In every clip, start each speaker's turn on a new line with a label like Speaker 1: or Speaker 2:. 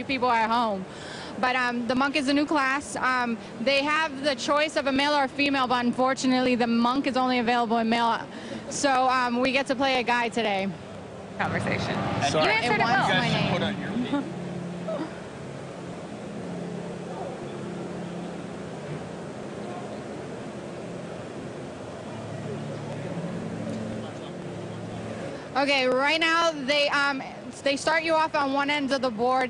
Speaker 1: people at home. But the monk is a new class. They have the choice of a male or a female, but unfortunately the monk is only available in male. So we get to play a guy today.
Speaker 2: Conversation.
Speaker 1: Sorry.
Speaker 2: You answered it well.
Speaker 3: You guys should put on your feet.
Speaker 1: Okay, right now they start you off on one end of the board.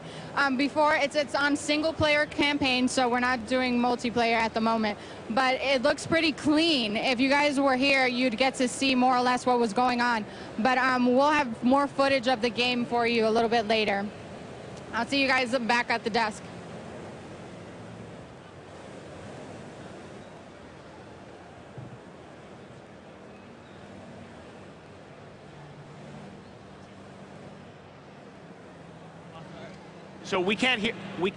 Speaker 1: Before it's on single player campaign, so we're not doing multiplayer at the moment. But it looks pretty clean. If you guys were here, you'd get to see more or less what was going on. But we'll have more footage of the game for you a little bit later. I'll see you guys back at the desk.
Speaker 4: So we can't hear. We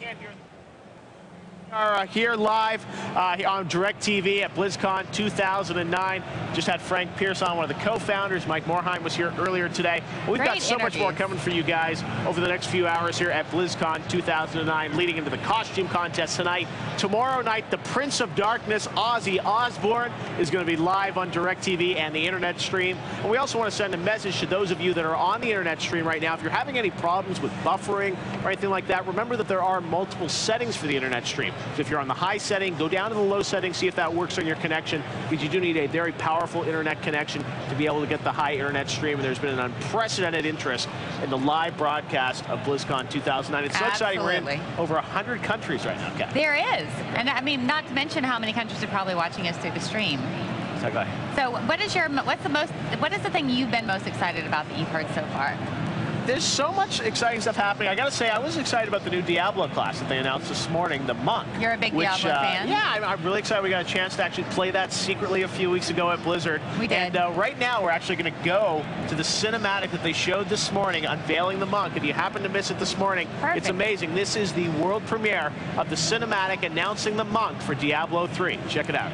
Speaker 4: are here live on DirecTV at Blizzcon 2009. Just had Frank Pierce on, one of the co-founders. Mike Morheim was here earlier today. We've got so much more coming for you guys over the next few hours here at Blizzcon 2009, leading into the costume contest tonight. Tomorrow night, the Prince of Darkness, Ozzy Osbourne, is going to be live on DirecTV and the internet stream. And we also want to send a message to those of you that are on the internet stream right now. If you're having any problems with buffering or anything like that, remember that there are multiple settings for the internet stream. So if you're on the high setting, go down to the low setting, see if that works on your connection, because you do need a very powerful internet connection to be able to get the high internet stream. And there's been an unprecedented interest in the live broadcast of BlizzCon 2009. It's so exciting. We're in over 100 countries right now, Kat.
Speaker 2: There is. And I mean, not to mention how many countries are probably watching us through the stream.
Speaker 4: Exactly.
Speaker 2: So what is the thing you've been most excited about that you've heard so far?
Speaker 4: There's so much exciting stuff happening. I got to say, I was excited about the new Diablo class that they announced this morning, the Monk.
Speaker 2: You're a big Diablo fan?
Speaker 4: Yeah, I'm really excited. We got a chance to actually play that secretly a few weeks ago at Blizzard.
Speaker 2: We did.
Speaker 4: And right now, we're actually going to go to the cinematic that they showed this morning, unveiling the Monk. If you happen to miss it this morning, it's amazing. This is the world premiere of the cinematic announcing the Monk for Diablo 3. Check it out.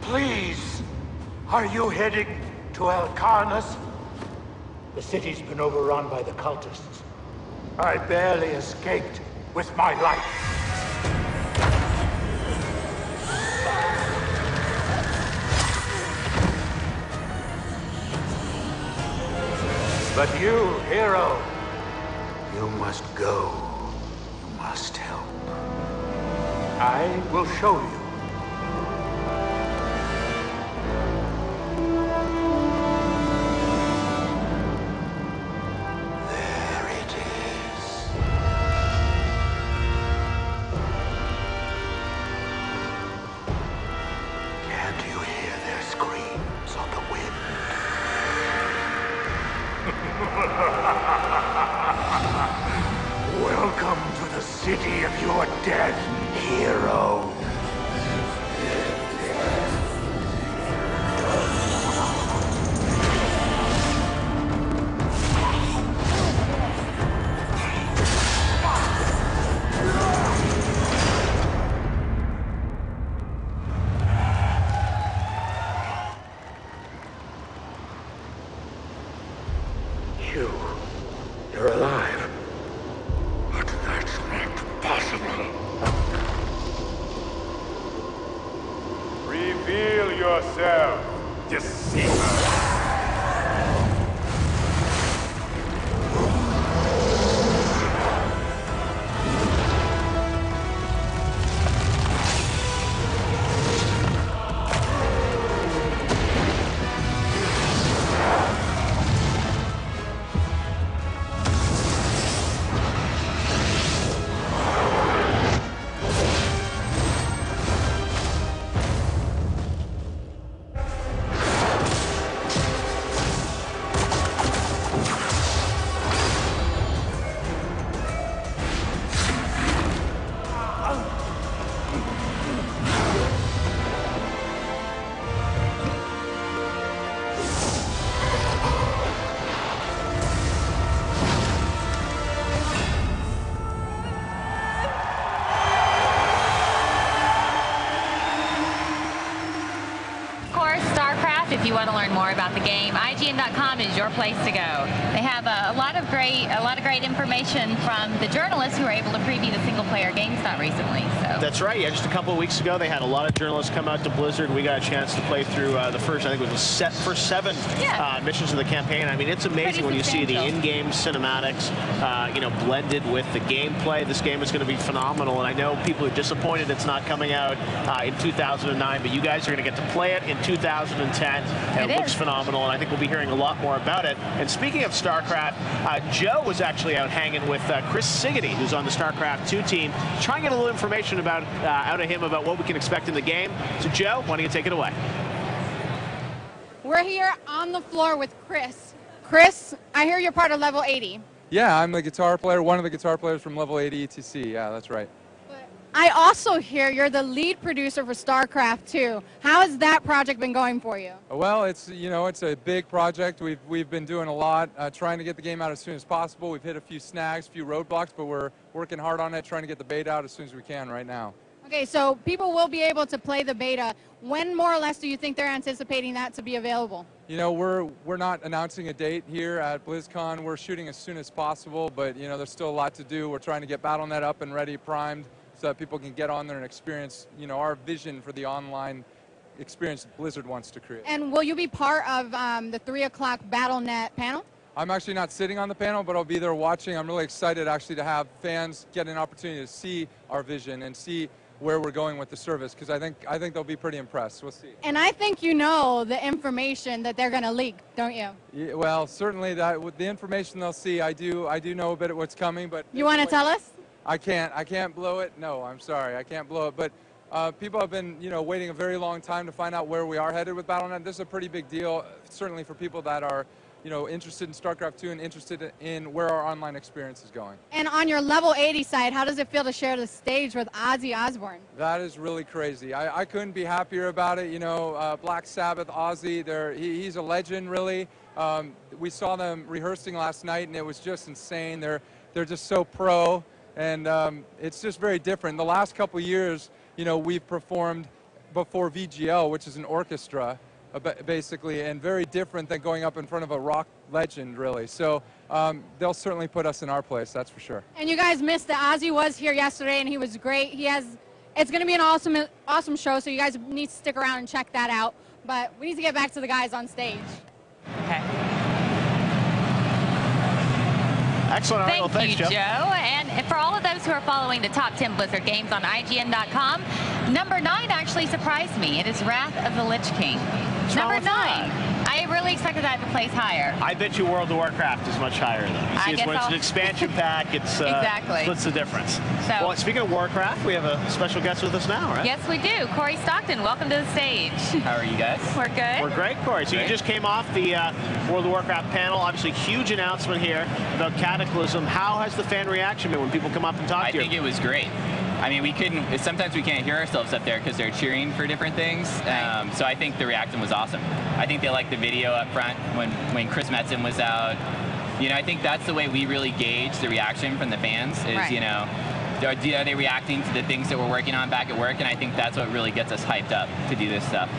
Speaker 5: Please, are you heading to Alcarnus? The city's been overrun by the cultists. I barely escaped with my life. But you, hero, you must go. You must help. I will show you. Welcome to the city of your dead, hero. You're alive. But that's not possible. Reveal yourself, deceiver.
Speaker 2: if you want to learn more about the game, IGN.com is your place to go. They have a lot of great information from the journalists who were able to preview the single-player GameStop recently. So
Speaker 4: that's right. Yeah, just a couple of weeks ago, they had a lot of journalists come out to Blizzard. We got a chance to play through the first, I think it was the first 7 missions of the campaign. I mean, it's amazing when you see the in-game cinematics, you know, blended with the gameplay. This game is going to be phenomenal, and I know people are disappointed it's not coming out in 2009, but you guys are going to get to play it in 2010, and it looks phenomenal, and I think we'll be hearing a lot more about it. And speaking of StarCraft, Joe was actually out hanging with Chris Siggety, who's on the StarCraft 2 team, trying to get a little information about out of him about what we can expect in the game. So Joe, why don't you take it away?
Speaker 1: We're here on the floor with Chris. Chris, I hear you're part of Level 80.
Speaker 3: Yeah, I'm the guitar player, one of the guitar players from Level 80 ETC. Yeah, that's right.
Speaker 1: But I also hear you're the lead producer for StarCraft 2. How has that project been going for you?
Speaker 3: Well, it's, you know, it's a big project. We've been doing a lot, trying to get the game out as soon as possible. We've hit a few snags, a few roadblocks, but we're working hard on it, trying to get the beta out as soon as we can right now.
Speaker 1: Okay, so people will be able to play the beta. When more or less do you think they're anticipating that to be available?
Speaker 3: You know, we're not announcing a date here at BlizzCon. We're shooting as soon as possible, but you know, there's still a lot to do. We're trying to get Battle.net up and ready, primed, so that people can get on there and experience, you know, our vision for the online experience that Blizzard wants to create.
Speaker 1: And will you be part of the 3 o'clock Battle.net panel?
Speaker 3: I'm actually not sitting on the panel, but I'll be there watching. I'm really excited actually to have fans get an opportunity to see our vision and see where we're going with the service, because I think they'll be pretty impressed. We'll see.
Speaker 1: And I think you know the information that they're going to leak, don't you?
Speaker 3: Yeah, well, certainly that with the information they'll see, I do know a bit of what's coming, but
Speaker 1: you want to tell us?
Speaker 3: I can't blow it. No, I'm sorry, I can't blow it. But people have been, you know, waiting a very long time to find out where we are headed with Battle.net. This is a pretty big deal, certainly for people that are, you know, interested in StarCraft 2 and interested in where our online experience is going. And
Speaker 1: on your Level 80 side, how does it feel to share the stage with Ozzy Osbourne?
Speaker 3: That is really crazy. I couldn't be happier about it. You know, Black Sabbath, Ozzy, he's a legend, really. We saw them rehearsing last night, and it was just insane. They're just so pro, and it's just very different. The last couple of years, you know, we've performed before VGL, which is an orchestra, basically, and very different than going up in front of a rock legend, really. So they'll certainly put us in our place, that's for sure.
Speaker 1: And you guys missed that Ozzy was here yesterday, and he was great. It's going to be an awesome show, so you guys need to stick around and check that out. But we need to get back to the guys on stage.
Speaker 2: Okay.
Speaker 4: Excellent. All right,
Speaker 2: Thank you,
Speaker 4: Joe.
Speaker 2: And for all of those who are following the top 10 Blizzard games on IGN.com, number 9 actually surprised me. It is Wrath of the Lich King. Number 9. I really expected that to place higher.
Speaker 4: I bet you World of Warcraft is much higher, though. You see, when it's an expansion pack, it's
Speaker 2: exactly.
Speaker 4: Splits the difference.
Speaker 2: So,
Speaker 4: well, speaking of Warcraft, we have a special guest with us now, right?
Speaker 2: Yes, we do. Cory Stockton, welcome to the stage.
Speaker 6: How are you guys?
Speaker 2: We're good.
Speaker 4: We're great, Cory. So you just came off the World of Warcraft panel. Obviously, huge announcement here about Cataclysm. How has the fan reaction been when people come up and talk to you?
Speaker 6: I think it was great. I mean, sometimes we can't hear ourselves up there because they're cheering for different things. So I think the reaction was awesome. I think they liked the video up front when Chris Metzen was out. You know, I think that's the way we really gauge the reaction from the fans is, you know, are they reacting to the things that we're working on back at work? And I think that's what really gets us hyped up to do this stuff.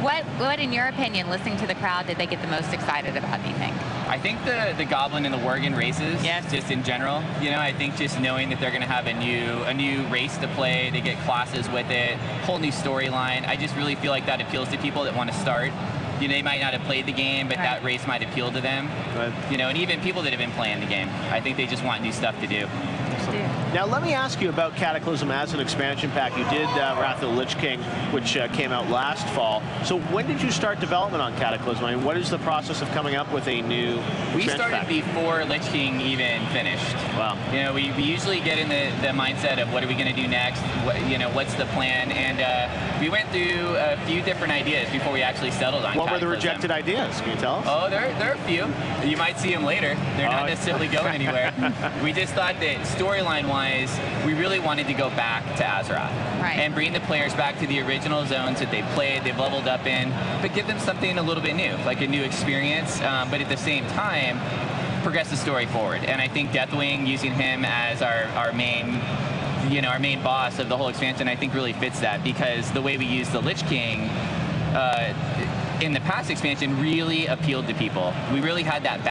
Speaker 2: What, in your opinion, listening to the crowd, did they get the most excited about, do you think?
Speaker 6: I think the Goblin and the Worgen races, just in general. You know, I think just knowing that they're going to have a new race to play, they get classes with it, whole new storyline. I just really feel like that appeals to people that want to start. You know, they might not have played the game, but that race might appeal to them. You know, and even people that have been playing the game. I think they just want new stuff to do.
Speaker 4: Now, let me ask you about Cataclysm as an expansion pack. You did Wrath of the Lich King, which came out last fall. So when did you start development on Cataclysm? I mean, what is the process of coming up with a new
Speaker 6: We started pack? Before Lich King even finished.
Speaker 4: Wow.
Speaker 6: You know, we usually get in the mindset of what are we going to do next? You know, what's the plan? And we went through a few different ideas before we actually settled on
Speaker 4: What were the rejected ideas? Can you tell us?
Speaker 6: Oh, there are a few. You might see them later. They're not necessarily going anywhere. We just thought that storyline-wise, we really wanted to go back to Azeroth and bring the players back to the original zones that they played, they've leveled up in, but give them something a little bit new, like a new experience, but at the same time, progress the story forward. And I think Deathwing, using him as our main, you know, our main boss of the whole expansion, I think really fits that, because the way we use the Lich King, in the past expansion really appealed to people. We really had that